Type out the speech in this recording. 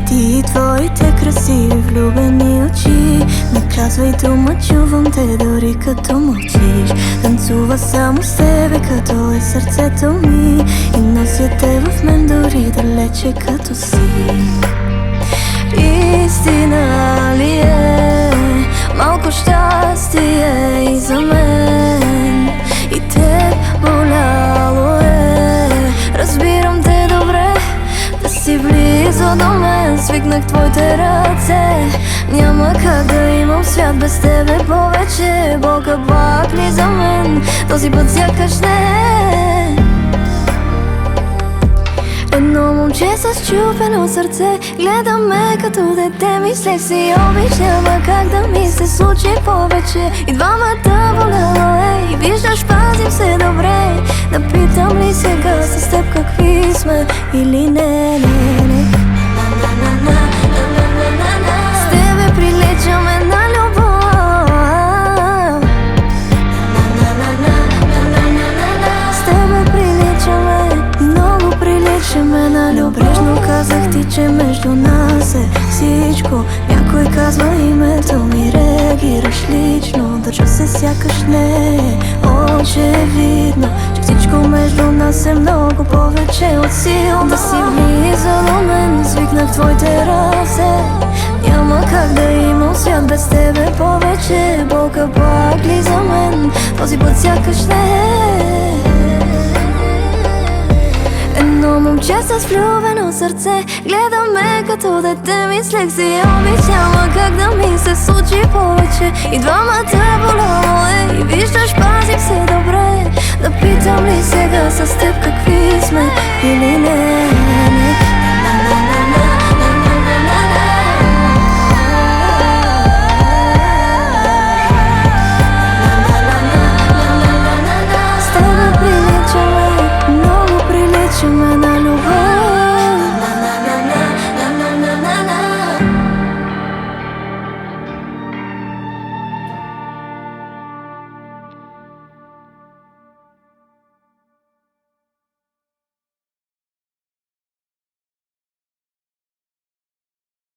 Ти и твоите красиви влюбени очи. Не казвай дума, чувам те дори като мълчиш. Танцува само с тебе, като е сърцето ми, и нося те в мен дори далече като си. Истина ли е? Малко щастие и за мен, и теб боляло е. Разбирам те добре, да си близо до мен. Свикнах твоите ръце, няма как да имам свят без тебе повече. Бога пак ли за мен? Този път сякаш не. Едно момче с чупено сърце гледа ме като дете. Мислех си обич, няма как да ми се случи повече. И двамата болело е, и виждаш пазим се добре. Да питам ли сега с теб какви сме или не, не, не. С тебе приличаме на любов, с тебе приличаме, много приличаме на любов. Брежно казах ти, че между нас е всичко. Някой казва името ми, реагираш лично. Държа се сякаш не е очевидно, че всичко между нас е много повече от силно. Да си близо до мен, свикнах твоите ръце. Няма как да имам свят без тебе повече. Бога пак ли за мен? Този път сякаш не е. Едно момче с влюбено сърце гледа ме като дете. Мислех си обич, няма как да ми се случи повече. И двамата боляло е, и виждаш пазим се добре. Да питам ли сега с теб какви сме или не, не.